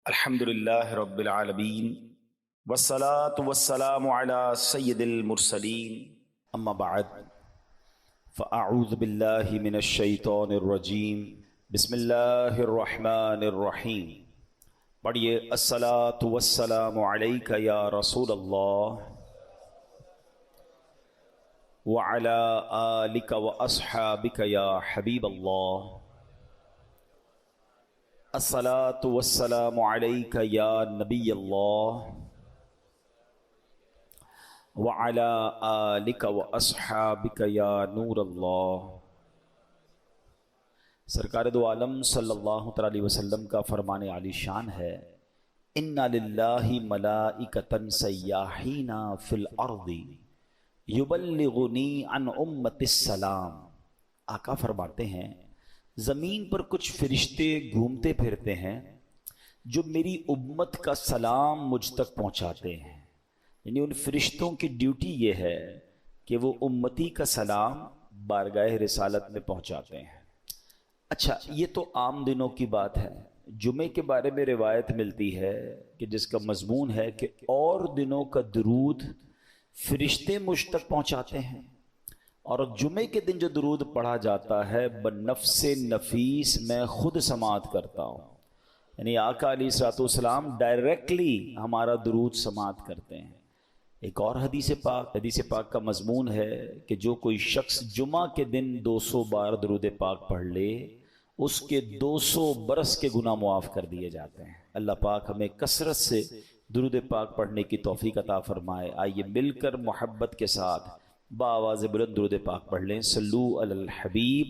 الحمدللہ رب العالمین والصلاة والسلام علی سید المرسلین اما بعد فاعوذ باللہ من الشیطان الرجیم بسم اللہ الرحمن الرحیم۔ پڑھیے الصلاة والسلام علیک یا رسول اللہ وعلی آلک واصحابک یا حبیب اللہ۔ الصلاة والسلام علیک یا نبی اللہ وعلی آلک واصحابک یا نور اللہ۔ سرکار دو عالم صلی اللہ علیہ وسلم کا فرمان عالی شان ہے، اِنَّ لِلَّهِ مَلَائِكَةً سَيَّاحِينَ فِي الْأَرْضِ يُبَلِّغُونِي عَنْ أُمَّةِ السَّلَامِ۔ آقا فرماتے ہیں زمین پر کچھ فرشتے گھومتے پھرتے ہیں جو میری امت کا سلام مجھ تک پہنچاتے ہیں، یعنی ان فرشتوں کی ڈیوٹی یہ ہے کہ وہ امتی کا سلام بارگاہ رسالت میں پہنچاتے ہیں۔ اچھا، یہ تو عام دنوں کی بات ہے۔ جمعے کے بارے میں روایت ملتی ہے کہ جس کا مضمون ہے کہ اور دنوں کا درود فرشتے مجھ تک پہنچاتے ہیں، اور جمعے کے دن جو درود پڑھا جاتا ہے بنفس نفیس میں خود سماعت کرتا ہوں، یعنی آقا علیہ الصلوۃ والسلام ڈائریکٹلی ہمارا درود سماعت کرتے ہیں۔ ایک اور حدیث پاک کا مضمون ہے کہ جو کوئی شخص جمعہ کے دن 200 بار درود پاک پڑھ لے اس کے 200 برس کے گناہ معاف کر دیے جاتے ہیں۔ اللہ پاک ہمیں کثرت سے درود پاک پڑھنے کی توفیق عطا فرمائے۔ آئیے مل کر محبت کے ساتھ بآواز بلند درود پاک پڑھ لیں۔ صلو علی الحبیب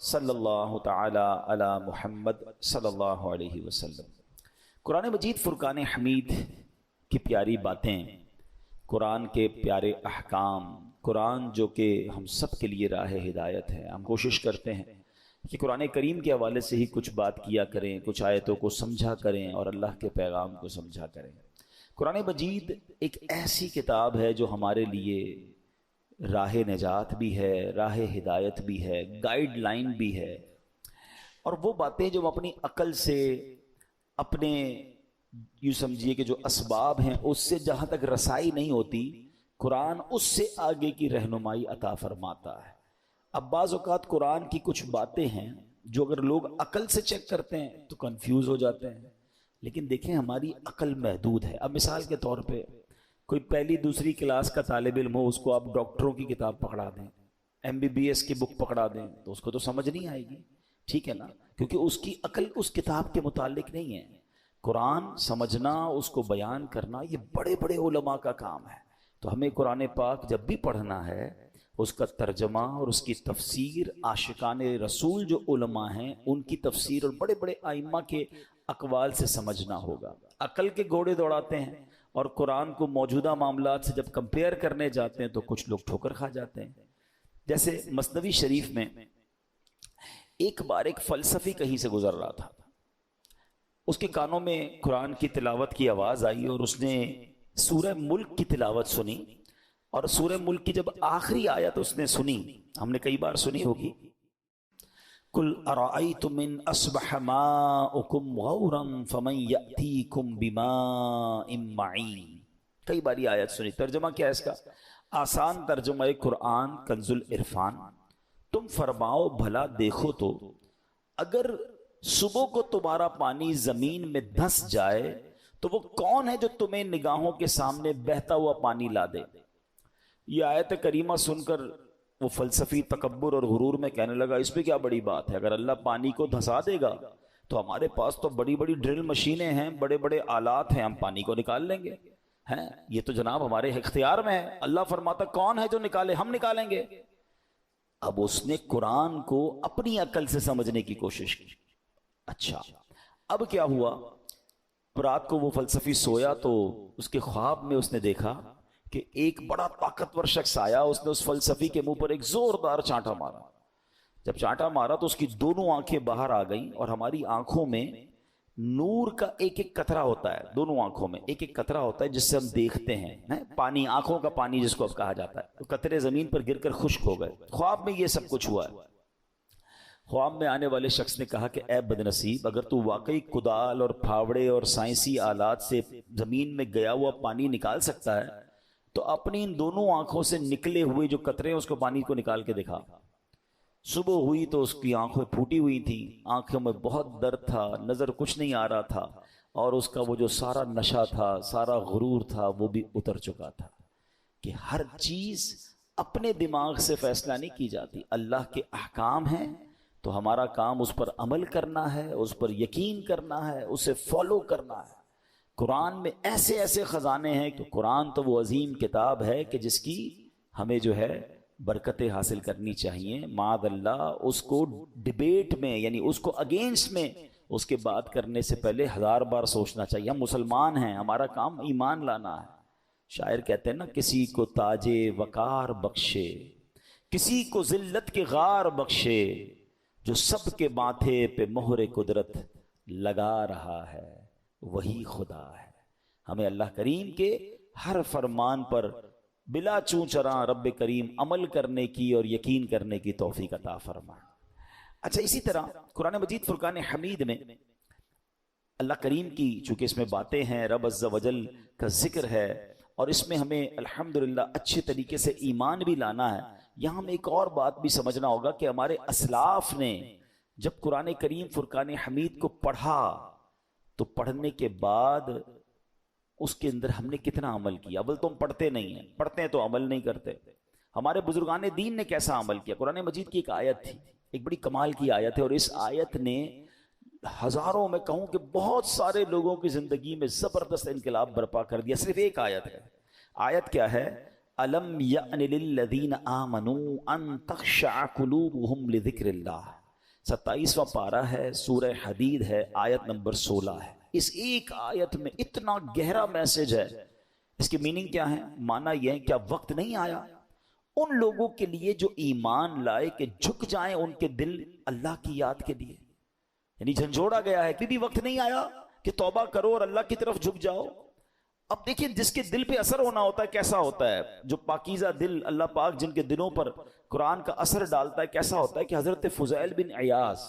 صلی اللہ تعالی علی محمد صلی اللہ علیہ وسلم۔ قرآن مجید فرقان حمید کی پیاری باتیں، قرآن کے پیارے احکام، قرآن جو کہ ہم سب کے لیے راہ ہدایت ہے۔ ہم کوشش کرتے ہیں کہ قرآن کریم کے حوالے سے ہی کچھ بات کیا کریں، کچھ آیتوں کو سمجھا کریں اور اللہ کے پیغام کو سمجھا کریں۔ قرآن مجید ایک ایسی کتاب ہے جو ہمارے لیے راہ نجات بھی ہے، راہ ہدایت بھی ہے، گائیڈ لائن بھی ہے، اور وہ باتیں جو ہم اپنی عقل سے، اپنے یوں سمجھیے کہ جو اسباب ہیں اس سے جہاں تک رسائی نہیں ہوتی، قرآن اس سے آگے کی رہنمائی عطا فرماتا ہے۔ اب بعض اوقات قرآن کی کچھ باتیں ہیں جو اگر لوگ عقل سے چیک کرتے ہیں تو کنفیوز ہو جاتے ہیں، لیکن دیکھیں ہماری عقل محدود ہے۔ اب مثال کے طور پہ کوئی پہلی دوسری کلاس کا طالب علم ہو، اس کو آپ ڈاکٹروں کی کتاب پکڑا دیں، MBBS کی بک پکڑا دیں تو اس کو تو سمجھ نہیں آئے گی، ٹھیک ہے نا، کیونکہ اس کی عقل اس کتاب کے متعلق نہیں ہے۔ قرآن سمجھنا، اس کو بیان کرنا، یہ بڑے بڑے علماء کا کام ہے۔ تو ہمیں قرآن پاک جب بھی پڑھنا ہے اس کا ترجمہ اور اس کی تفسیر عاشقان رسول جو علماء ہیں ان کی تفسیر اور بڑے بڑے ائمہ کے اقوال سے سمجھنا ہوگا۔ عقل کے گھوڑے دوڑاتے ہیں اور قرآن کو موجودہ معاملات سے جب کمپیئر کرنے جاتے ہیں تو کچھ لوگ ٹھوکر کھا جاتے ہیں۔ جیسے مثنوی شریف میں ایک بار ایک فلسفی کہیں سے گزر رہا تھا، اس کے کانوں میں قرآن کی تلاوت کی آواز آئی اور اس نے سورہ ملک کی تلاوت سنی، اور سورہ ملک کی جب آخری آیت اس نے سنی، ہم نے کئی بار سنی ہوگی، قُلْ أَرَأَيْتُمْ إِنْ أَصْبَحَ مَاؤُكُمْ غَوْرًا فَمَنْ يَأْتِيكُمْ بِمَاءٍ مَّعِينٍ۔ کئی باری آیت سنی۔ ترجمہ کیا ہے اس کا؟ آسان ترجمہ قرآن کنز العرفان، تم فرماؤ بھلا دیکھو تو اگر صبح کو تمہارا پانی زمین میں دھس جائے تو وہ کون ہے جو تمہیں نگاہوں کے سامنے بہتا ہوا پانی لا دے؟ یہ آیت کریمہ سن کر وہ فلسفی تکبر اور غرور میں کہنے لگا اس پہ کیا بڑی بات ہے، اگر اللہ پانی کو دھسا دے گا تو ہمارے پاس تو بڑی بڑی ڈرل مشینیں ہیں، بڑے بڑے آلات ہیں، ہم پانی کو نکال لیں گے، ہیں یہ تو جناب ہمارے اختیار میں ہے۔ اللہ فرماتا کون ہے جو نکالے؟ ہم نکالیں گے۔ اب اس نے قرآن کو اپنی عقل سے سمجھنے کی کوشش کی۔ اچھا، اب کیا ہوا؟ رات کو وہ فلسفی سویا تو اس کے خواب میں اس نے دیکھا کہ ایک بڑا طاقتور شخص آیا، اس نے اس فلسفی کے منہ پر ایک زوردار چانٹا مارا۔ جب چانٹا مارا تو اس کی دونوں آنکھیں باہر آ گئیں، اور ہماری آنکھوں میں نور کا ایک ایک قطرہ ہوتا ہے، دونوں آنکھوں میں ایک ایک قطرہ ہوتا ہے جس سے ہم دیکھتے ہیں، پانی، آنکھوں کا پانی جس کو اب کہا جاتا ہے، تو قطرے زمین پر گر کر خشک ہو گئے۔ خواب میں یہ سب کچھ ہوا ہے۔ خواب میں آنے والے شخص نے کہا کہ اے بدنصیب، اگر تو واقعی کدال اور پھاوڑے اور سائنسی آلات سے زمین میں گیا ہوا پانی نکال سکتا ہے تو اپنی ان دونوں آنکھوں سے نکلے ہوئے جو قطرے ہیں اس کو پانی کو نکال کے دکھا۔ صبح ہوئی تو اس کی آنکھیں پھوٹی ہوئی تھیں، آنکھوں میں بہت درد تھا، نظر کچھ نہیں آ رہا تھا، اور اس کا وہ جو سارا نشہ تھا، سارا غرور تھا، وہ بھی اتر چکا تھا کہ ہر چیز اپنے دماغ سے فیصلہ نہیں کی جاتی، اللہ کے احکام ہیں تو ہمارا کام اس پر عمل کرنا ہے، اس پر یقین کرنا ہے، اسے فالو کرنا ہے۔ قرآن میں ایسے ایسے خزانے ہیں کہ قرآن تو وہ عظیم کتاب ہے کہ جس کی ہمیں جو ہے برکتیں حاصل کرنی چاہیے۔ معاذ اللہ اس کو ڈیبیٹ میں، یعنی اس کو اگینسٹ میں اس کے بات کرنے سے پہلے 1000 بار سوچنا چاہیے۔ ہم مسلمان ہیں، ہمارا کام ایمان لانا ہے۔ شاعر کہتے ہیں نا، کسی کو تاج وقار بخشے، کسی کو ذلت کے غار بخشے، جو سب کے ماتھے پہ مہر قدرت لگا رہا ہے وہی خدا ہے۔ ہمیں اللہ کریم کے ہر فرمان پر بلا چوں چراں رب کریم عمل کرنے کی اور یقین کرنے کی توفیق عطا فرمائے۔ اچھا، اسی طرح قرآن مجید فرقان حمید میں اللہ کریم کی چونکہ اس میں باتیں ہیں، رب عز و جل کا ذکر ہے، اور اس میں ہمیں الحمدللہ اچھے طریقے سے ایمان بھی لانا ہے۔ یہاں ہمیں ایک اور بات بھی سمجھنا ہوگا کہ ہمارے اسلاف نے جب قرآن کریم فرقان حمید کو پڑھا تو پڑھنے کے بعد اس کے اندر ہم نے کتنا عمل کیا؟ اول تو ہم پڑھتے نہیں ہیں، پڑھتے ہیں تو عمل نہیں کرتے۔ ہمارے بزرگان دین نے کیسا عمل کیا؟ قرآن مجید کی ایک آیت تھی، ایک بڑی کمال کی آیت ہے، اور اس آیت نے ہزاروں، میں کہوں کہ بہت سارے لوگوں کی زندگی میں زبردست انقلاب برپا کر دیا۔ صرف ایک آیت ہے۔ آیت کیا ہے؟ أَلَمْ يَأْنِ لِلَّذِينَ آمَنُوا أَن تَخْشَعَ قُلُوبُهُمْ لِذِكْرِ اللَّهِ۔ 27واں پارہ ہے، سورہ حدید ہے، آیت نمبر 16 ہے۔ اس ایک آیت میں اتنا گہرا میسج ہے۔ اس کی میننگ کیا ہے؟ معنی یہ ہے، کیا وقت نہیں آیا ان لوگوں کے لیے جو ایمان لائے کہ جھک جائیں ان کے دل اللہ کی یاد کے لیے؟ یعنی جھنجھوڑا گیا ہے، بھی وقت نہیں آیا کہ توبہ کرو اور اللہ کی طرف جھک جاؤ؟ اب دیکھیں، جس کے دل پہ اثر ہونا ہوتا ہے کیسا ہوتا ہے، جو پاکیزہ دل اللہ پاک جن کے دلوں پر قرآن کا اثر ڈالتا ہے کیسا ہوتا ہے، کہ حضرت فضیل بن عیاض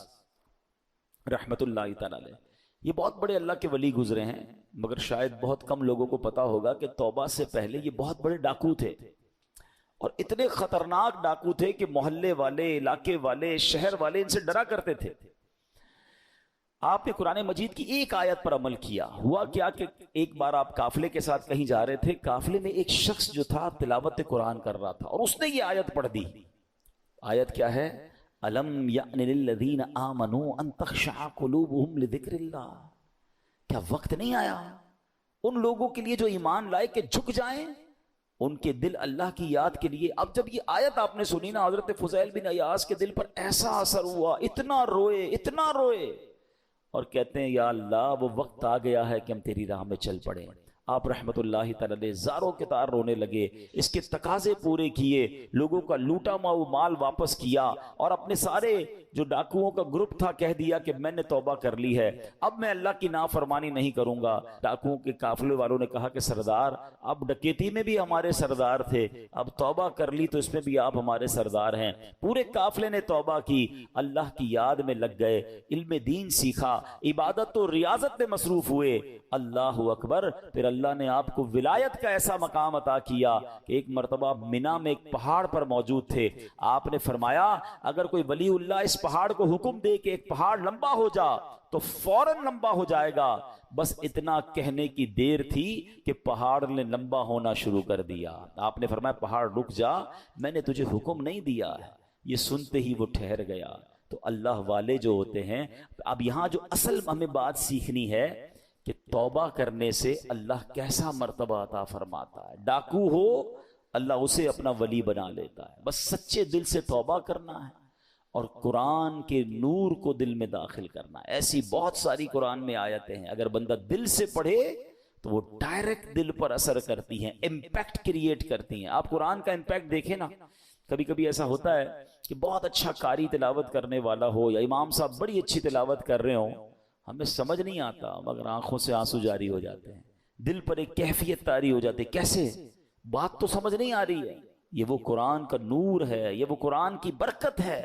رحمت اللہ تعالی علیہ، یہ بہت بڑے اللہ کے ولی گزرے ہیں، مگر شاید بہت کم لوگوں کو پتا ہوگا کہ توبہ سے پہلے یہ بہت بڑے ڈاکو تھے، اور اتنے خطرناک ڈاکو تھے کہ محلے والے، علاقے والے، شہر والے ان سے ڈرا کرتے تھے۔ آپ نے قرآن مجید کی ایک آیت پر عمل کیا۔ ہوا کیا کہ ایک بار آپ قافلے کے ساتھ کہیں جا رہے تھے، قافلے میں ایک شخص جو تھا تلاوت قرآن کر رہا تھا، اور اس نے یہ آیت پڑھ دی۔ آیت کیا ہے؟ أَلَمْ يَأْنِ لِلَّذِينَ آمَنُوا أَن تَخْشَعَ قُلُوبُهُمْ لِذِكْرِ اللَّهِ۔ کیا وقت نہیں آیا ان لوگوں کے لیے جو ایمان لائے کہ جھک جائیں ان کے دل اللہ کی یاد کے لیے؟ اب جب یہ آیت آپ نے سنی نا، حضرت فضیل بن عیاض کے دل پر ایسا اثر ہوا، اتنا روئے، اتنا روئے، اور کہتے ہیں یا اللہ وہ وقت آ گیا ہے کہ ہم تیری راہ میں چل پڑیں۔ آپ رحمت اللہ تعالی علیہ زاروں کے تار رونے لگے، اس کے تقاضے پورے کیے، لوگوں کا لوٹا ہوا مال واپس کیا، اور اپنے سارے جو ڈاکوؤں کا گروپ تھا کہہ دیا کہ میں نے توبہ کر لی ہے، اب میں اللہ کی نافرمانی نہیں کروں گا۔ ڈاکوؤں کے قافلے والوں نے کہا کہ سردار، اب ڈکیتی میں بھی ہمارے سردار تھے، اب توبہ کر لی تو اس میں بھی آپ ہمارے سردار ہیں۔ پورے قافلے نے توبہ کی، اللہ کی یاد میں لگ گئے، علم دین سیکھا، عبادت و ریاضت میں مصروف ہوئے۔ اللہ اکبر۔ پھر اللہ نے آپ کو ولایت کا ایسا مقام عطا کیا کہ ایک مرتبہ منا میں ایک پہاڑ پر موجود تھے، آپ نے فرمایا اگر کوئی ولی اللہ اس پہاڑ کو حکم دے کہ ایک پہاڑ لمبا ہو جا تو فوراً لمبا ہو جائے گا۔ بس اتنا کہنے کی دیر تھی کہ پہاڑ نے لمبا ہونا شروع کر دیا۔ آپ نے فرمایا پہاڑ رک جا، میں نے تجھے حکم نہیں دیا ہے۔ یہ سنتے ہی وہ ٹھہر گیا۔ تو اللہ والے جو ہوتے ہیں، اب یہاں جو اصل ہمیں بات سیکھنی ہے کہ توبہ کرنے سے اللہ کیسا مرتبہ عطا فرماتا ہے۔ ڈاکو ہو اللہ اسے اپنا ولی بنا لیتا ہے، بس سچے دل سے توبہ کرنا ہے اور قرآن کے نور کو دل میں داخل کرنا ہے۔ ایسی بہت ساری قرآن میں آیتیں ہیں، اگر بندہ دل سے پڑھے تو وہ ڈائریکٹ دل پر اثر کرتی ہیں، امپیکٹ کریٹ کرتی ہیں۔ آپ قرآن کا امپیکٹ دیکھیں نا، کبھی کبھی ایسا ہوتا ہے کہ بہت اچھا قاری تلاوت کرنے والا ہو یا امام صاحب بڑی اچھی تلاوت کر رہے ہوں، ہمیں سمجھ نہیں آتا مگر آنکھوں سے آنسو جاری ہو جاتے ہیں، دل پر ایک کیفیت طاری ہو جاتی ہے، کیسے؟ بات تو سمجھ نہیں آ رہی ہے۔ یہ وہ قرآن کا نور ہے، یہ وہ قرآن کی برکت ہے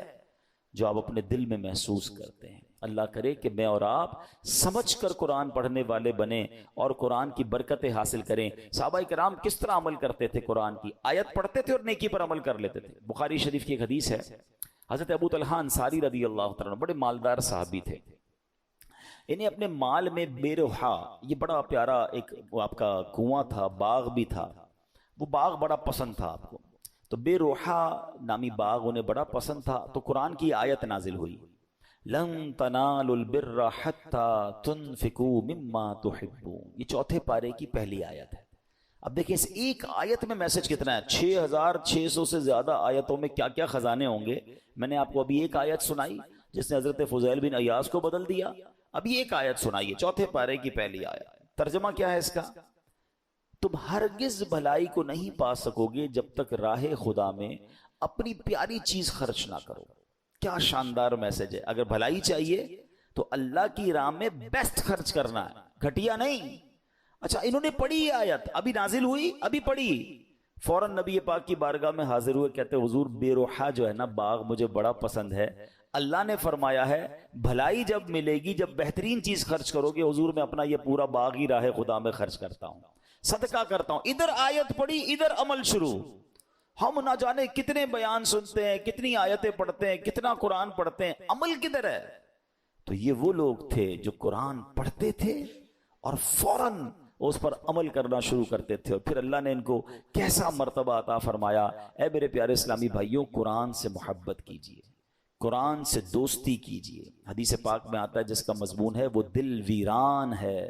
جو آپ اپنے دل میں محسوس کرتے ہیں۔ اللہ کرے کہ میں اور آپ سمجھ کر قرآن پڑھنے والے بنیں اور قرآن کی برکتیں حاصل کریں۔ صحابہ کرام کس طرح عمل کرتے تھے؟ قرآن کی آیت پڑھتے تھے اور نیکی پر عمل کر لیتے تھے۔ بخاری شریف کی ایک حدیث ہے، حضرت ابو طلحہ انصاری رضی اللہ تعالیٰ عنہ بڑے مالدار صحابی تھے، انہیں اپنے مال میں بے روحا، یہ بڑا پیارا ایک آپ کا کنواں تھا، باغ بھی تھا، وہ باغ بڑا پسند تھا آپ کو، تو بے روحا نامی باغ انہیں بڑا پسند تھا، تو قرآن کی آیت نازل ہوئی، لن تنالوا البر حتى تنفقوا مما تحبون، یہ چوتھے پارے کی پہلی آیت ہے۔ اب دیکھیں اس ایک آیت میں میسج کتنا ہے، 6600 سے زیادہ آیتوں میں کیا کیا خزانے ہوں گے۔ میں نے آپ کو ابھی ایک آیت سنائی جس نے حضرت فضیل بن عیاض کو بدل دیا، ابھی ایک آیت سنائیے چوتھے پارے کی پہلی آیت۔ ترجمہ کیا ہے اس کا؟ تم ہرگز بھلائی کو نہیں پا سکو گے جب تک راہ خدا میں اپنی پیاری چیز خرچ نہ کرو۔ کیا شاندار میسج ہے، اگر بھلائی چاہیے تو اللہ کی راہ میں بیسٹ خرچ کرنا ہے، گھٹیا نہیں۔ اچھا انہوں نے پڑھی یہ آیت، ابھی نازل ہوئی، ابھی پڑھی، فوراً نبی پاک کی بارگاہ میں حاضر ہوئے، کہتے حضور بے روحا جو ہے نا باغ مجھے بڑا پسند ہے، اللہ نے فرمایا ہے بھلائی جب ملے گی جب بہترین چیز خرچ کرو گے، حضور میں اپنا یہ پورا باغ ہی راہ خدا میں خرچ کرتا ہوں، صدقہ کرتا ہوں۔ ادھر آیت پڑھی، ادھر عمل شروع۔ ہم نہ جانے کتنے بیان سنتے ہیں، کتنی آیتیں پڑھتے ہیں، کتنا قرآن پڑھتے ہیں، عمل کدھر ہے؟ تو یہ وہ لوگ تھے جو قرآن پڑھتے تھے اور فوراً اس پر عمل کرنا شروع کرتے تھے، اور پھر اللہ نے ان کو کیسا مرتبہ عطا فرمایا۔ اے میرے پیارے اسلامی بھائیوں، قرآن سے محبت کیجئے، قرآن سے دوستی کیجئے۔ حدیث پاک میں آتا ہے جس کا مضمون ہے وہ دل ویران ہے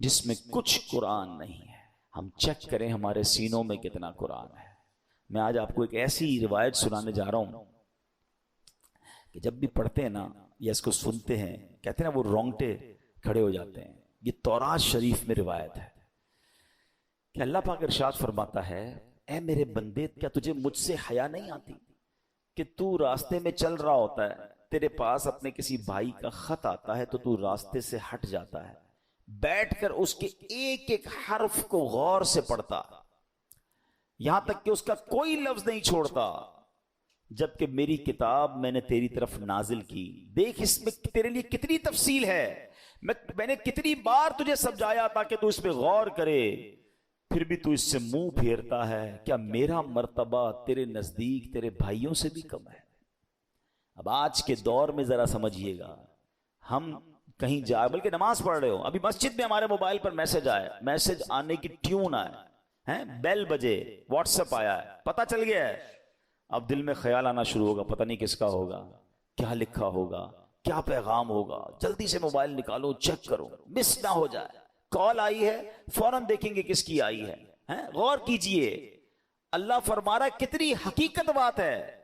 جس میں کچھ قرآن نہیں ہے۔ ہم چیک کریں ہمارے سینوں میں کتنا قرآن ہے۔ میں آج آپ کو ایک ایسی روایت سنانے جا رہا ہوں کہ جب بھی پڑھتے ہیں نا یا اس کو سنتے ہیں، کہتے ہیں نا وہ رونگٹے کھڑے ہو جاتے ہیں۔ یہ تورات شریف میں روایت ہے کہ اللہ پاک ارشاد فرماتا ہے، اے میرے بندے کیا تجھے مجھ سے حیا نہیں آتی کہ تو راستے میں چل رہا ہوتا ہے، تیرے پاس اپنے کسی بھائی کا خط آتا ہے تو راستے سے ہٹ جاتا ہے، بیٹھ کر اس کے ایک ایک حرف کو غور سے پڑھتا، یہاں تک کہ اس کا کوئی لفظ نہیں چھوڑتا، جبکہ میری کتاب میں نے تیری طرف نازل کی، دیکھ اس میں تیرے لیے کتنی تفصیل ہے، میں نے کتنی بار تجھے سمجھایا تاکہ تو اس پہ غور کرے، پھر بھی تو اس سے منہ پھیرتا ہے۔ کیا میرا مرتبہ تیرے نزدیک تیرے بھائیوں سے بھی کم ہے؟ اب آج کے دور میں ذرا سمجھیے گا، ہم کہیں جائے بلکہ نماز پڑھ رہے ہو، ابھی مسجد میں ہمارے موبائل پر میسج آیا، میسج آنے کی ٹیون آئے، بیل بجے، واٹس ایپ آیا ہے، پتہ چل گیا ہے، اب دل میں خیال آنا شروع ہوگا، پتہ نہیں کس کا ہوگا، کیا لکھا ہوگا، کیا پیغام ہوگا، جلدی سے موبائل نکالو، چیک کرو، مس نہ ہو جائے، کال آئی ہے فوراً دیکھیں گے کس کی آئی ہے، غور کیجئے۔ اللہ فرما رہا ہے کتنی حقیقت بات ہے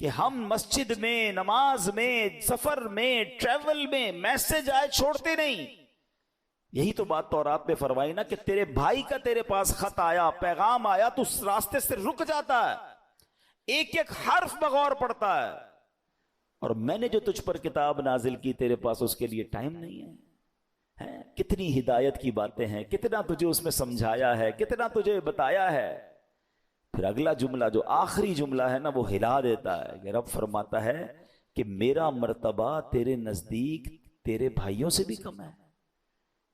کہ ہم مسجد میں، نماز میں، سفر میں، ٹریول میں میسج آئے چھوڑتے نہیں۔ یہی تو بات تورات میں فرمائی نا کہ تیرے بھائی کا تیرے پاس خط آیا، پیغام آیا تو اس راستے سے رک جاتا ہے، ایک ایک حرف بغور پڑتا ہے، اور میں نے جو تجھ پر کتاب نازل کی تیرے پاس اس کے لیے ٹائم نہیں ہے۔ کتنی ہدایت کی باتیں ہیں، کتنا تجھے اس میں سمجھایا ہے، کتنا تجھے بتایا ہے۔ پھر اگلا جملہ جو آخری جملہ ہے نا وہ ہلا دیتا ہے کہ رب فرماتا ہے کہ میرا مرتبہ تیرے نزدیک تیرے بھائیوں سے بھی کم ہے،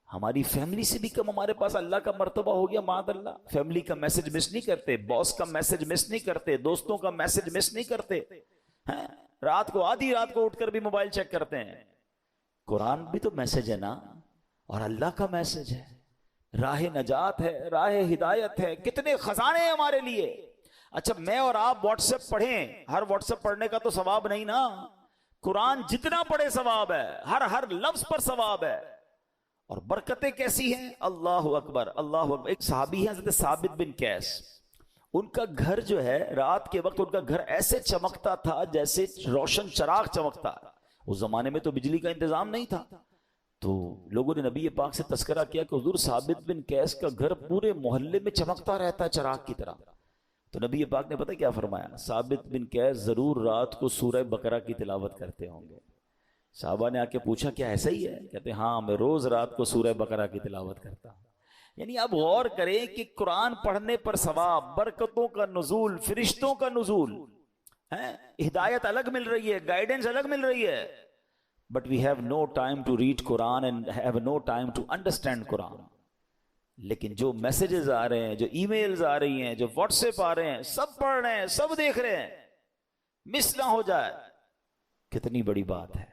ہماری فیملی سے بھی کم ہمارے پاس اللہ کا مرتبہ ہو گیا۔ معاذ اللہ، فیملی کا میسج مس نہیں کرتے، باس کا میسج مس نہیں کرتے، دوستوں کا میسج مس نہیں کرتے، رات کو آدھی رات کو اٹھ کر بھی موبائل چیک کرتے ہیں۔ قرآن بھی تو میسج ہے نا، اور اللہ کا میسج ہے، راہ نجات ہے، راہ ہدایت ہے، کتنے خزانے ہیں ہمارے لیے۔ اچھا میں اور آپ واٹس ایپ پڑھیں، ہر واٹس ایپ پڑھنے کا تو ثواب نہیں نا، قرآن جتنا پڑھے ثواب ہے، ہر لفظ پر ثواب ہے، اور برکتیں کیسی ہیں، اللہ اکبر اللہ اکبر۔ ایک صحابی ہے حضرت ثابت بن قیس، ان کا گھر جو ہے رات کے وقت ان کا گھر ایسے چمکتا تھا جیسے روشن چراغ چمکتا ہے، اس زمانے میں تو بجلی کا انتظام نہیں تھا، تو لوگوں نے نبی پاک سے تذکرہ کیا کہ حضور ثابت بن قیس کا گھر پورے محلے میں چمکتا رہتا ہے چراغ کی طرح۔ تو نبی پاک نے پتہ کیا فرمایا، ثابت بن قیس ضرور رات کو سورہ بقرہ کی تلاوت کرتے ہوں گے۔ صحابہ نے آ کے پوچھا کیا ایسا ہی ہے؟ کہتے ہاں میں روز رات کو سورہ بقرہ کی تلاوت کرتا ہوں۔ یعنی اب غور کریں کہ قرآن پڑھنے پر ثواب، برکتوں کا نزول، فرشتوں کا نزول، ہدایت الگ مل رہی ہے, گائیڈنس الگ مل رہی ہے, but we have no time to read Quran and have no time to understand Quran. لیکن جو میسیجز آ رہے ہیں, جو ای میلز آ رہی ہیں, جو واٹس ایپ آ رہے ہیں, سب پڑھ رہے ہیں, سب دیکھ رہے ہیں, مس نہ ہو جائے. کتنی بڑی بات ہے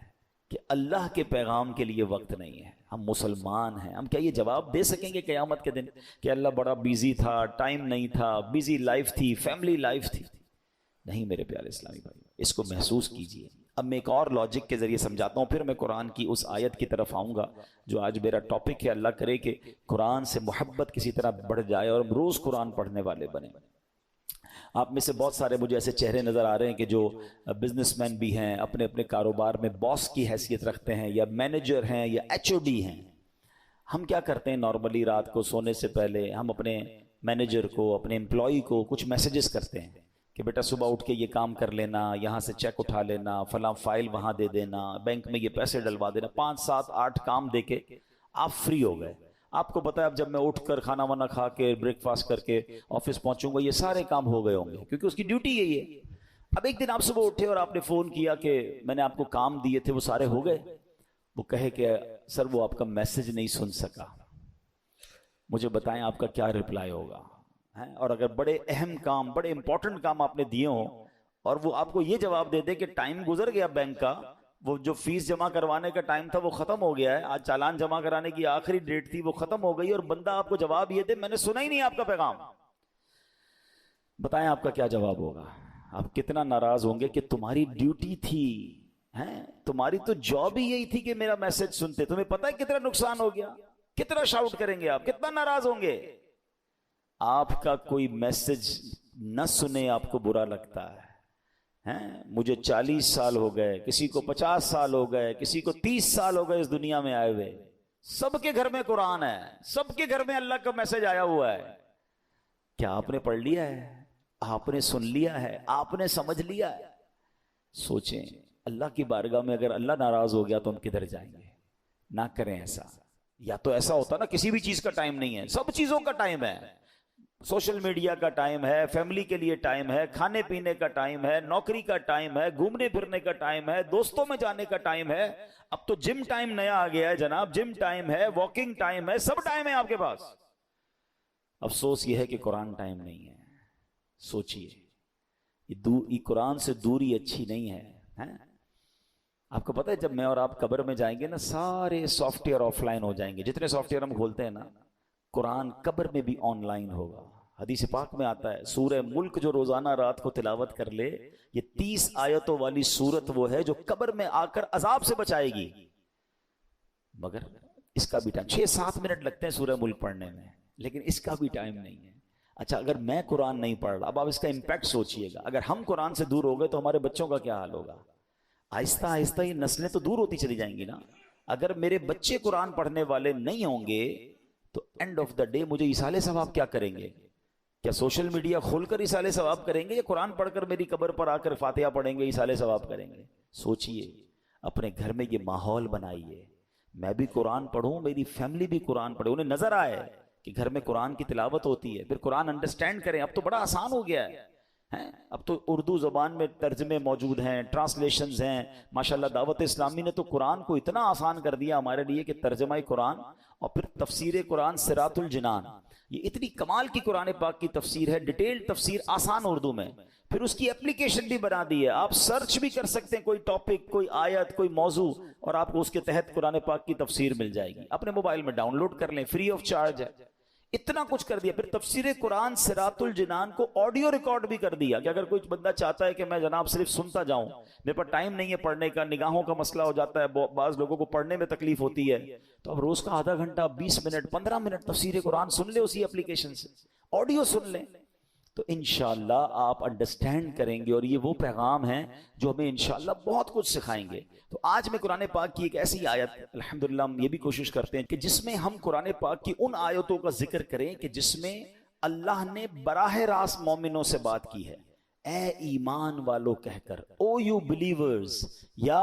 کہ اللہ کے پیغام کے لیے وقت نہیں ہے. ہم مسلمان ہیں, ہم کیا یہ جواب دے سکیں گے قیامت کے دن کہ اللہ بڑا بیزی تھا, ٹائم نہیں تھا, بیزی لائف تھی, فیملی لائف تھی؟ نہیں میرے پیارے اسلامی بھائی, اس کو محسوس کیجئے. اب میں ایک اور لاجک کے ذریعے سمجھاتا ہوں, پھر میں قرآن کی اس آیت کی طرف آؤں گا جو آج میرا ٹاپک ہے. اللہ کرے کہ قرآن سے محبت کسی طرح بڑھ جائے اور ہم روز قرآن پڑھنے والے بنے. آپ میں سے بہت سارے مجھے ایسے چہرے نظر آ رہے ہیں کہ جو بزنس مین بھی ہیں, اپنے اپنے کاروبار میں باس کی حیثیت رکھتے ہیں, یا مینیجر ہیں, یا ایچ او ڈی ہیں. ہم کیا کرتے ہیں نارملی, رات کو سونے سے پہلے ہم اپنے مینیجر کو, اپنے امپلائی کو کچھ میسیجز کرتے ہیں کہ بیٹا صبح اٹھ کے یہ کام کر لینا, یہاں سے چیک اٹھا لینا, فلاں فائل وہاں دے دینا, بینک میں یہ پیسے ڈلوا دینا. 5 7 8 کام دے کے آپ فری ہو گئے. آپ کو پتا ہے اب جب میں اٹھ کر کھانا وانا کھا کے بریک فاسٹ کر کے آفس پہنچوں گا, یہ سارے کام ہو گئے ہوں گے, کیونکہ اس کی ڈیوٹی یہی ہے. اب ایک دن آپ صبح اٹھے اور آپ نے فون کیا کہ میں نے آپ کو کام دیے تھے, وہ سارے ہو گئے. وہ کہے کہ سر وہ آپ کا میسج نہیں سن سکا. مجھے بتائیں آپ کا کیا رپلائی ہوگا؟ اور اگر بڑے اہم کام, بڑے امپورٹنٹ کام آپ نے دیے ہوں اور وہ آپ کو یہ جواب دے دے کہ ٹائم گزر گیا بینک کا, وہ جو فیس جمع کروانے کا ٹائم تھا وہ ختم ہو گیا ہے, آج چالان جمع کرانے کی آخری ڈیٹ تھی وہ ختم ہو گئی, اور بندہ آپ کو جواب یہ دے میں نے سنا ہی نہیں آپ کا پیغام. بتائیں آپ کا کیا جواب ہوگا؟ آپ کتنا ناراض ہوں گے کہ تمہاری ڈیوٹی تھی, تمہاری تو جاب ہی یہی تھی کہ میرا میسج سنتے. تمہیں پتہ ہے کتنا نقصان ہو گیا, کتنا شاؤٹ کریں گے آپ, کتنا ناراض ہوں گے. آپ کا کوئی میسج نہ سنے آپ کو برا لگتا ہے. مجھے 40 سال ہو گئے, کسی کو 50 سال ہو گئے, کسی کو 30 سال ہو گئے اس دنیا میں آئے ہوئے, سب کے گھر میں قرآن ہے, سب کے گھر میں اللہ کا میسج آیا ہوا ہے. کیا آپ نے پڑھ لیا ہے؟ آپ نے سن لیا ہے؟ آپ نے سمجھ لیا ہے؟ سوچیں, اللہ کی بارگاہ میں اگر اللہ ناراض ہو گیا تو ہم کدھر جائیں گے؟ نہ کریں ایسا. یا تو ایسا ہوتا نا کسی بھی چیز کا ٹائم نہیں ہے, سب چیزوں کا ٹائم ہے. سوشل میڈیا کا ٹائم ہے, فیملی کے لیے ٹائم ہے, کھانے پینے کا ٹائم ہے, نوکری کا ٹائم ہے, گھومنے پھرنے کا ٹائم ہے, دوستوں میں جانے کا ٹائم ہے. اب تو جم ٹائم نیا آ گیا ہے جناب, جم ٹائم ہے, واکنگ ٹائم ہے, سب ٹائم ہے آپ کے پاس. افسوس یہ ہے کہ قرآن ٹائم نہیں ہے. سوچئے, یہ قرآن سے دوری اچھی نہیں ہے. آپ کو پتا ہے جب میں اور آپ قبر میں جائیں گے نا, سارے سافٹ ویئر آف لائن ہو جائیں گے. جتنے سافٹ ویئر ہم کھولتے ہیں نا, قرآن قبر میں بھی آن لائن ہوگا. حدیث پاک میں آتا ہے سورہ ملک جو روزانہ رات کو تلاوت کر لے, یہ 30 آیتوں والی سورت وہ ہے جو قبر میں آ کر عذاب سے بچائے گی. مگر اس کا بھی ٹائم 6-7 منٹ لگتے ہیں سورہ ملک پڑھنے میں, لیکن اس کا بھی ٹائم نہیں ہے. اچھا اگر میں قرآن نہیں پڑھ رہا, اب آپ اس کا امپیکٹ سوچئے گا, اگر ہم قرآن سے دور ہو گئے تو ہمارے بچوں کا کیا حال ہوگا؟ آہستہ آہستہ یہ نسلیں تو دور ہوتی چلی جائیں گی نا. اگر میرے بچے قرآن پڑھنے والے نہیں ہوں گے تو اینڈ آف دا ڈے مجھے ایصال ثواب کیا کریں گے؟ کیا سوشل میڈیا کھول کر ایصال ثواب کریں گے, یا قرآن پڑھ کر میری قبر پر آ کر فاتحہ پڑھیں گے ایصال ثواب کریں گے؟ سوچئے, اپنے گھر میں یہ ماحول بنائیے, میں بھی قرآن پڑھوں, میری فیملی بھی قرآن پڑھے, انہیں نظر آئے کہ گھر میں قرآن کی تلاوت ہوتی ہے, پھر قرآن انڈرسٹینڈ کریں. اب تو بڑا آسان ہو گیا ہے, اب تو اردو زبان میں ترجمے موجود ہیں, ٹرانسلیشنز ہیں. ماشاءاللہ دعوت اسلامی نے تو قرآن کو اتنا آسان کر دیا ہمارے لیے کہ ترجمہ قرآن اور پھر تفسیر قرآن صراط الجنان, یہ اتنی کمال کی قرآن پاک کی تفسیر ہے, ڈیٹیل تفسیر آسان اردو میں. پھر اس کی اپلیکیشن بھی بنا دی ہے, آپ سرچ بھی کر سکتے ہیں کوئی ٹاپک, کوئی آیت, کوئی موضوع, اور آپ کو اس کے تحت قرآن پاک کی تفسیر مل جائے گی. اپنے موبائل میں ڈاؤن لوڈ کر لیں, فری آف چارج ہے. اتنا کچھ کر دیا. پھر تفسیر قرآن صراط الجنان کو آڈیو ریکارڈ بھی کر دیا کہ اگر کوئی بندہ چاہتا ہے کہ میں جناب صرف سنتا جاؤں, میرے پاس ٹائم نہیں ہے پڑھنے کا, نگاہوں کا مسئلہ ہو جاتا ہے, بعض لوگوں کو پڑھنے میں تکلیف ہوتی ہے, تو اب روز کا آدھا گھنٹہ, 20 منٹ, 15 منٹ تفسیر قرآن سن لے اسی اپلیکیشن سے, آڈیو سن لیں, تو انشاءاللہ آپ انڈرسٹینڈ کریں گے. اور یہ وہ پیغام ہیں جو ہمیں انشاءاللہ بہت کچھ سکھائیں گے. تو آج میں قرآن پاک کی ایک ایسی آیت, الحمدللہ ہم یہ بھی کوشش کرتے ہیں کہ جس میں ہم قرآن پاک کی ان آیتوں کا ذکر کریں کہ جس میں اللہ نے براہ راست مومنوں سے بات کی ہے. اے ایمان والو کہہ کر, او یو بلیورز, یا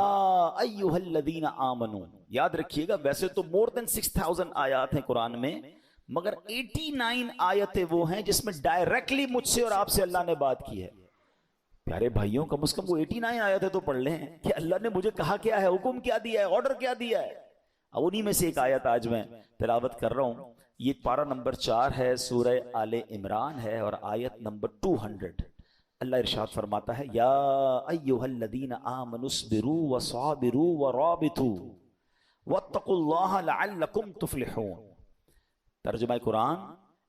ایھا الذین آمنو. یاد رکھیے گا ویسے تو مور دین 6000 آیات ہیں قرآن میں, مگر 89 آیتیں وہ ہیں جس میں ڈائریکٹلی مجھ سے اور آپ سے اللہ نے بات کی ہے. پیارے بھائیوں کم از کم وہ 89 آیتیں تو پڑھ لیں کہ اللہ نے مجھے کہا کیا ہے، حکم کیا دیا ہے، آرڈر کیا دیا ہے. اب انہی میں سے ایک آیت آج میں تلاوت کر رہا ہوں. یہ پارہ نمبر 4 ہے، سورہ آل عمران ہے، اور آیت نمبر 200. اللہ ارشاد فرماتا ہے یا ایھا الذین آمنوا اصبروا وصابروا ورابطوا واتقوا اللہ لعلکم تفلحون. ترجمہ قرآن،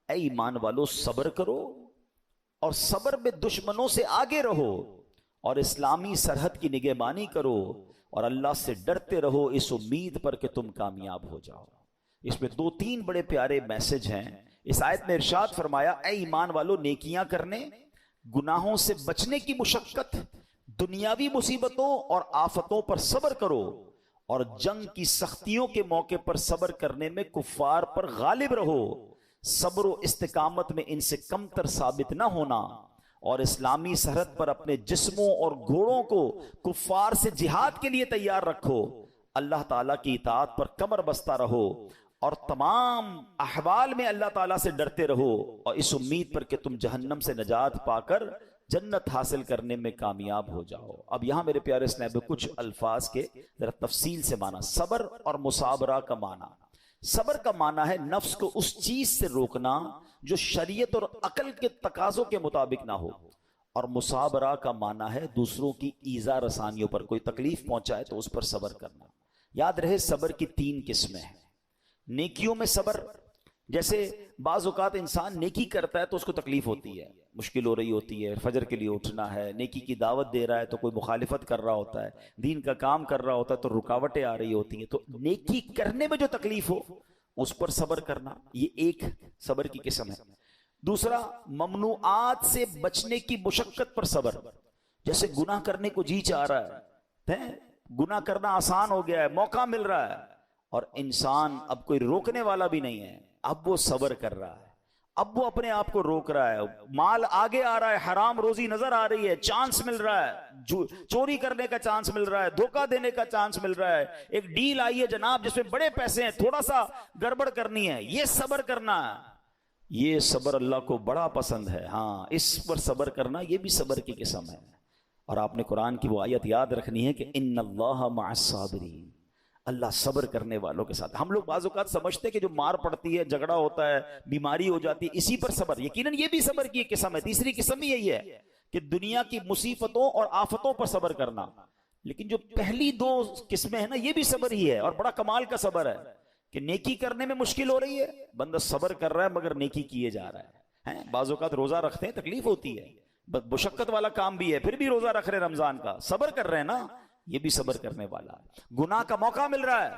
اے ایمان والو صبر کرو اور صبر میں دشمنوں سے آگے رہو، اور اسلامی سرحد کی نگہبانی کرو، اور اللہ سے ڈرتے رہو اس امید پر کہ تم کامیاب ہو جاؤ. اس میں 2-3 بڑے پیارے میسج ہیں. اس آیت میں ارشاد فرمایا اے ایمان والو نیکیاں کرنے، گناہوں سے بچنے کی مشقت، دنیاوی مصیبتوں اور آفتوں پر صبر کرو، اور جنگ کی سختیوں کے موقع پر صبر کرنے میں کفار پر غالب رہو. صبر و استقامت میں ان سے کمتر ثابت نہ ہونا، اور اسلامی سرحد پر اپنے جسموں اور گھوڑوں کو کفار سے جہاد کے لیے تیار رکھو. اللہ تعالیٰ کی اطاعت پر کمر بستہ رہو، اور تمام احوال میں اللہ تعالیٰ سے ڈرتے رہو، اور اس امید پر کہ تم جہنم سے نجات پا کر جنت حاصل کرنے میں کامیاب ہو جاؤ. اب یہاں میرے پیارے اسلام میں کچھ الفاظ کے ذرا تفصیل سے معنی. صبر اور مصابرہ کا معنی. صبر کا معنی ہے نفس کو اس چیز سے روکنا جو شریعت اور عقل کے تقاضوں کے مطابق نہ ہو، اور مصابرہ کا معنی ہے دوسروں کی ایذا رسانیوں پر، کوئی تکلیف پہنچائے تو اس پر صبر کرنا. یاد رہے صبر کی 3 قسمیں ہیں. نیکیوں میں صبر، جیسے بعض اوقات انسان نیکی کرتا ہے تو اس کو تکلیف ہوتی ہے، مشکل ہو رہی ہوتی ہے، فجر کے لیے اٹھنا ہے، نیکی کی دعوت دے رہا ہے تو کوئی مخالفت کر رہا ہوتا ہے، دین کا کام کر رہا ہوتا ہے تو رکاوٹیں آ رہی ہوتی ہیں. تو نیکی کرنے میں جو تکلیف ہو اس پر صبر کرنا، یہ ایک صبر کی قسم ہے. دوسرا ممنوعات سے بچنے کی مشقت پر صبر، جیسے گناہ کرنے کو جی چاہ رہا ہے، گناہ کرنا آسان ہو گیا ہے، موقع مل رہا ہے، اور انسان اب کوئی روکنے والا بھی نہیں ہے، اب وہ صبر کر رہا ہے، اب وہ اپنے آپ کو روک رہا ہے. مال آگے آ رہا ہے، حرام روزی نظر آ رہی ہے، چانس مل رہا ہے، چوری کرنے کا چانس مل رہا ہے، دھوکہ دینے کا چانس مل رہا ہے، ایک ڈیل آئی ہے جناب جس میں بڑے پیسے ہیں، تھوڑا سا گڑبڑ کرنی ہے، یہ صبر کرنا ہے. یہ صبر اللہ کو بڑا پسند ہے. ہاں، اس پر صبر کرنا یہ بھی صبر کی قسم ہے. اور آپ نے قرآن کی وہ آیت یاد رکھنی ہے کہ ان اللہ مع الصابرین، اللہ صبر کرنے والوں کے ساتھ. ہم لوگ بعض اوقات سمجھتے ہیں کہ جو مار پڑتی ہے، جھگڑا ہوتا ہے، بیماری ہو جاتی ہے، اسی پر صبر. یقیناً یہ بھی صبر کی ایک قسم ہے. تیسری قسم بھی یہی ہے کہ دنیا کی مصیبتوں اور آفتوں پر صبر کرنا. لیکن جو پہلی 2 قسمیں ہیں نا، یہ بھی صبر ہی ہے، اور بڑا کمال کا صبر ہے کہ نیکی کرنے میں مشکل ہو رہی ہے، بندہ صبر کر رہا ہے مگر نیکی کیے جا رہا ہے. بعض اوقات روزہ رکھتے ہیں، تکلیف ہوتی ہے، مشقت والا کام بھی ہے، پھر بھی روزہ رکھ رہے رمضان کا، صبر کر رہے ہیں نا، یہ بھی صبر کرنے والا ہے. گناہ کا موقع مل رہا ہے،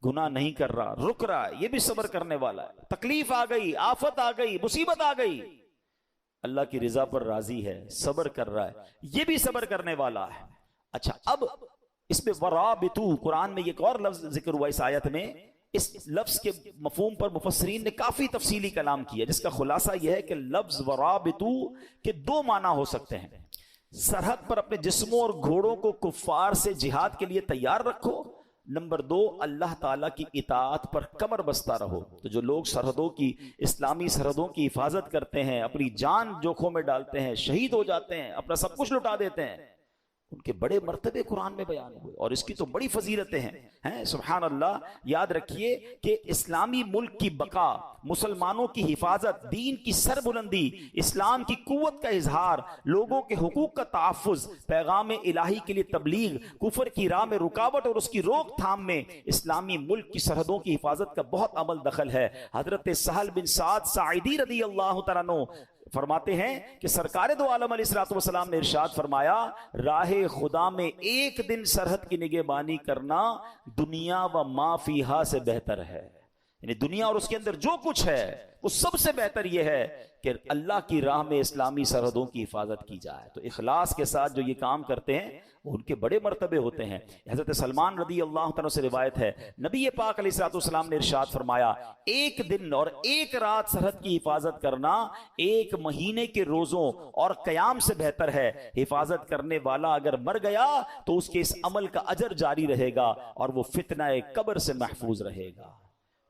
گناہ نہیں کر رہا، رک رہا ہے، یہ بھی صبر کرنے والا ہے. تکلیف آ گئی، آفت آ گئی، مصیبت آ گئی، اللہ کی رضا پر راضی ہے، صبر کر رہا ہے، یہ بھی صبر کرنے والا ہے. اچھا، اب اس میں ورابطو، قرآن میں ایک اور لفظ ذکر ہوا اس آیت میں. اس لفظ کے مفہوم پر مفسرین نے کافی تفصیلی کلام کیا، جس کا خلاصہ یہ ہے کہ لفظ ورابطو کے 2 معنی ہو سکتے ہیں. سرحد پر اپنے جسموں اور گھوڑوں کو کفار سے جہاد کے لیے تیار رکھو. نمبر 2، اللہ تعالیٰ کی اطاعت پر کمر بستہ رہو. تو جو لوگ سرحدوں کی، اسلامی سرحدوں کی حفاظت کرتے ہیں، اپنی جان جوکھوں میں ڈالتے ہیں، شہید ہو جاتے ہیں، اپنا سب کچھ لٹا دیتے ہیں، ان کے بڑے مرتبے قرآن میں بیان ہوئے، اور اس کی تو بڑی فضیلتیں ہیں. سبحان اللہ. یاد رکھیے کہ اسلامی ملک کی بقا، مسلمانوں کی حفاظت، دین کی سربلندی، اسلام کی قوت کا اظہار، لوگوں کے حقوق کا تحفظ، پیغام الہی کے لیے تبلیغ، کفر کی راہ میں رکاوٹ اور اس کی روک تھام میں اسلامی ملک کی سرحدوں کی حفاظت کا بہت عمل دخل ہے. حضرت سہل بن سعد ساعدی رضی اللہ تعالیٰ عنہ فرماتے ہیں کہ سرکار دو عالم علیہ الصلوۃ والسلام نے ارشاد فرمایا، راہ خدا میں ایک دن سرحد کی نگہبانی کرنا دنیا و ما فیہا سے بہتر ہے. یعنی دنیا اور اس کے اندر جو کچھ ہے وہ سب سے بہتر یہ ہے کہ اللہ کی راہ میں اسلامی سرحدوں کی حفاظت کی جائے. تو اخلاص کے ساتھ جو یہ کام کرتے ہیں وہ ان کے بڑے مرتبے ہوتے ہیں. حضرت سلمان رضی اللہ تعالیٰ سے روایت ہے، نبی پاک علیہ الصلوۃ والسلام نے ارشاد فرمایا، ایک دن اور ایک رات سرحد کی حفاظت کرنا 1 مہینے کے روزوں اور قیام سے بہتر ہے. حفاظت کرنے والا اگر مر گیا تو اس کے اس عمل کا اجر جاری رہے گا اور وہ فتنہ قبر سے محفوظ رہے گا.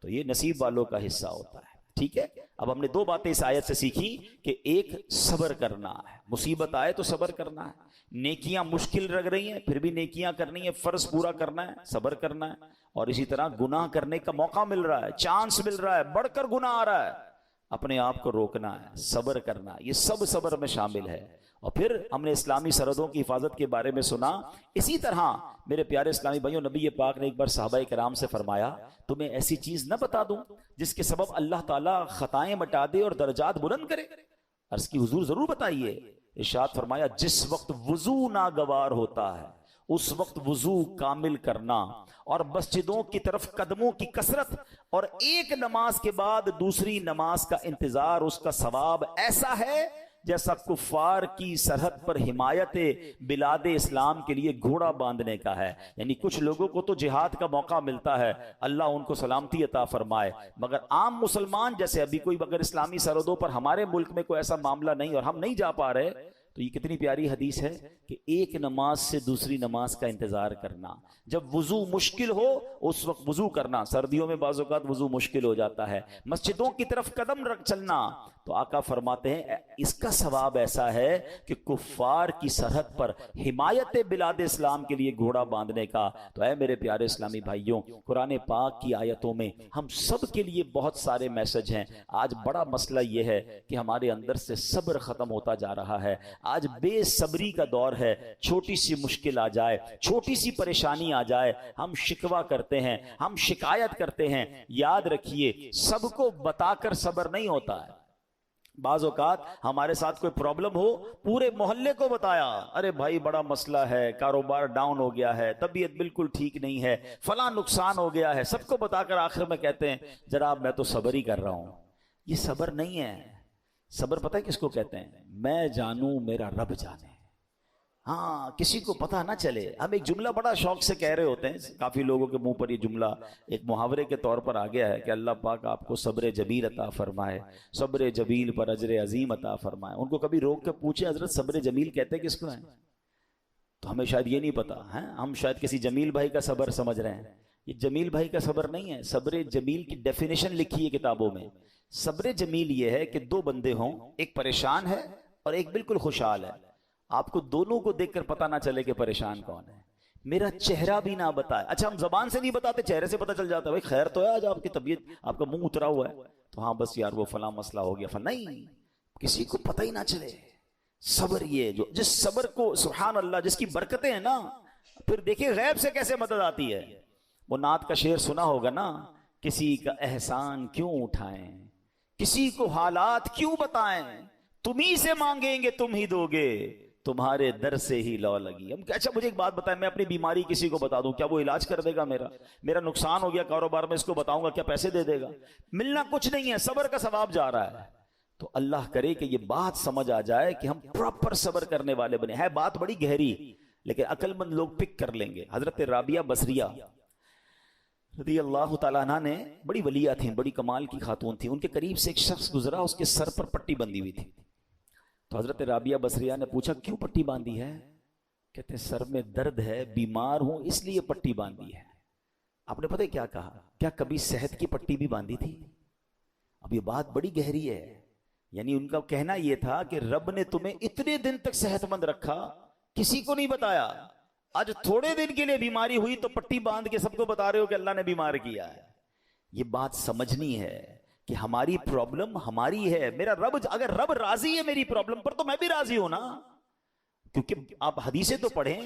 تو یہ نصیب والوں کا حصہ ہوتا ہے. ٹھیک ہے. اب ہم نے دو باتیں اس آیت سے سیکھی کہ ایک صبر کرنا ہے، مصیبت آئے تو صبر کرنا ہے، نیکیاں مشکل لگ رہی ہیں پھر بھی نیکیاں کرنی ہے، فرض پورا کرنا ہے، صبر کرنا ہے، اور اسی طرح گناہ کرنے کا موقع مل رہا ہے، چانس مل رہا ہے، بڑھ کر گناہ آ رہا ہے، اپنے آپ کو روکنا ہے، صبر کرنا ہے، یہ سب صبر میں شامل ہے۔ اور پھر ہم نے اسلامی سرحدوں کی حفاظت کے بارے میں سنا۔ اسی طرح میرے پیارے اسلامی بھائیوں، نبی پاک نے ایک بار صحابہ کرام سے فرمایا تمہیں ایسی چیز نہ بتا دوں جس کے سبب اللہ تعالیٰ خطائیں مٹا دے اور درجات بلند کرے؟ عرض کی حضور ضرور بتائیے۔ ارشاد فرمایا جس وقت وضو ناگوار ہوتا ہے اس وقت وضو کامل کرنا، اور مسجدوں کی طرف قدموں کی کثرت، اور ایک نماز کے بعد دوسری نماز کا انتظار، اس کا ثواب ایسا ہے جیسا کفار کی سرحد پر حمایت بلاد اسلام کے لیے گھوڑا باندھنے کا ہے۔ یعنی کچھ لوگوں کو تو جہاد کا موقع ملتا ہے، اللہ ان کو سلامتی عطا فرمائے، مگر عام مسلمان جیسے ابھی کوئی اگر اسلامی سرحدوں پر ہمارے ملک میں کوئی ایسا معاملہ نہیں اور ہم نہیں جا پا رہے، تو یہ کتنی پیاری حدیث ہے کہ ایک نماز سے دوسری نماز کا انتظار کرنا، جب وضو مشکل ہو اس وقت وضو کرنا، سردیوں میں بعض اوقات وضو مشکل ہو جاتا ہے، مسجدوں کی طرف قدم رکھ چلنا، تو آقا فرماتے ہیں اس کا ثواب ایسا ہے کہ کفار کی سرحد پر حمایت بلاد اسلام کے لیے گھوڑا باندھنے کا۔ تو اے میرے پیارے اسلامی بھائیوں، قرآن پاک کی آیتوں میں ہم سب کے لیے بہت سارے میسج ہیں۔ آج بڑا مسئلہ یہ ہے کہ ہمارے اندر سے صبر ختم ہوتا جا رہا ہے، آج بے صبری کا دور ہے، چھوٹی سی مشکل آ جائے، چھوٹی سی پریشانی آ جائے، ہم شکوہ کرتے ہیں، ہم شکایت کرتے ہیں۔ یاد رکھیے سب کو بتا کر صبر نہیں ہوتا ہے۔ بعض اوقات ہمارے ساتھ کوئی پرابلم ہو، پورے محلے کو بتایا، ارے بھائی بڑا مسئلہ ہے، کاروبار ڈاؤن ہو گیا ہے، طبیعت بالکل ٹھیک نہیں ہے، فلاں نقصان ہو گیا ہے، سب کو بتا کر آخر میں کہتے ہیں جناب میں تو صبر ہی کر رہا ہوں۔ یہ صبر نہیں ہے۔ صبر پتہ ہے کس کو کہتے ہیں؟ میں جانوں میرا رب جانے۔ ہاں، کسی کو پتہ نہ چلے۔ ہم ایک جملہ بڑا شوق سے کہہ رہے ہوتے ہیں، کافی لوگوں کے منہ پر یہ جملہ ایک محاورے کے طور پر آ گیا ہے کہ اللہ پاک آپ کو صبر جمیل عطا فرمائے، صبر جمیل پر اجر عظیم عطا فرمائے۔ ان کو کبھی روک کے پوچھیں حضرت صبر جمیل کہتے کس کو ہیں؟ تو ہمیں شاید یہ نہیں پتا ہے، ہم شاید کسی جمیل بھائی کا صبر سمجھ رہے ہیں۔ یہ جمیل بھائی کا صبر نہیں ہے۔ صبر جمیل کی ڈیفینیشن لکھی ہے کتابوں میں۔ صبر جمیل یہ ہے کہ دو بندے ہوں، ایک پریشان ہے اور ایک بالکل خوشحال ہے، آپ کو دونوں کو دیکھ کر پتہ نہ چلے کہ پریشان کون ہے، میرا چہرہ بھی نہ بتائے۔ اچھا ہم زبان سے نہیں بتاتے، چہرے سے پتہ چل جاتا ہے، بھائی خیر تو ہے آج آپ کی طبیعت، آپ کا منہ اترا ہوا ہے، تو ہاں بس یار وہ فلاں مسئلہ ہو گیا فلاں، نہیں، کسی کو پتہ ہی نہ چلے۔ صبر یہ جو جس صبر کو سبحان اللہ جس کی برکتیں ہیں نا، پھر دیکھیں غیب سے کیسے مدد آتی ہے۔ وہ نعت کا شعر سنا ہوگا نا، کسی کا احسان کیوں اٹھائیں، کسی کو حالات کیوں بتائیں، تمہیں سے مانگیں گے تم ہی دو گے، تمہارے در سے ہی لو لگی۔ اچھا مجھے ایک بات بتائیں، میں اپنی بیماری کسی کو بتا دوں، کیا وہ علاج کر دے گا؟ میرا نقصان ہو گیا کاروبار میں، اس کو بتاؤں گا کیا پیسے دے دے گا؟ ملنا کچھ نہیں ہے، صبر کا ثواب جا رہا ہے۔ تو اللہ کرے کہ یہ بات سمجھ آ جائے کہ ہم پراپر صبر کرنے والے بنے۔ ہے بات بڑی گہری لیکن عقل مند لوگ پک کر لیں گے۔ حضرت رابعہ بصریہ رضی اللہ تعالیٰ عنہ نے، بڑی ولیہ تھیں، بڑی کمال کی خاتون تھیں، ان کے قریب سے ایک شخص گزرا، اس کے سر پر پٹی بندھی ہوئی تھی۔ تو حضرت رابعہ بصریہ نے پوچھا کیوں پٹی باندھی ہے؟ کہتے ہیں سر میں درد ہے، بیمار ہوں اس لیے پٹی باندھی ہے۔ آپ نے پتہ کیا کہا؟ کیا کبھی صحت کی پٹی بھی باندھی تھی؟ اب یہ بات بڑی گہری ہے۔ یعنی ان کا کہنا یہ تھا کہ رب نے تمہیں اتنے دن تک صحت مند رکھا، کسی کو نہیں بتایا، آج تھوڑے دن کے لیے بیماری ہوئی تو پٹی باندھ کے سب کو بتا رہے ہو کہ اللہ نے بیمار کیا ہے۔ یہ بات سمجھنی ہے کہ ہماری پرابلم ہماری ہے، میرا رب، اگر رب راضی ہے میری پرابلم پر تو میں بھی راضی ہوں نا۔ کیونکہ آپ حدیثیں تو پڑھیں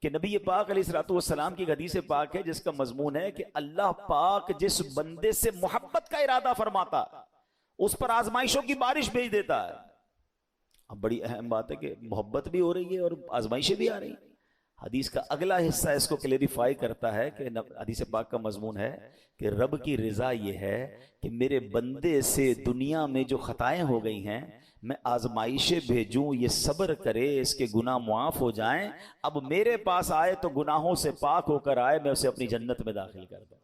کہ نبی پاک علیہ الصلوۃ والسلام کی حدیث پاک ہے جس کا مضمون ہے کہ اللہ پاک جس بندے سے محبت کا ارادہ فرماتا اس پر آزمائشوں کی بارش بھیج دیتا ہے۔ اب بڑی اہم بات ہے کہ محبت بھی ہو رہی ہے اور آزمائشیں بھی آ رہی ہیں۔ حدیث کا اگلا حصہ اس کو کلیریفائی کرتا ہے کہ حدیث پاک کا مضمون ہے کہ رب کی رضا یہ ہے کہ میرے بندے سے دنیا میں جو خطائیں ہو گئی ہیں میں آزمائشیں بھیجوں، یہ صبر کرے، اس کے گناہ معاف ہو جائیں، اب میرے پاس آئے تو گناہوں سے پاک ہو کر آئے، میں اسے اپنی جنت میں داخل کر دوں۔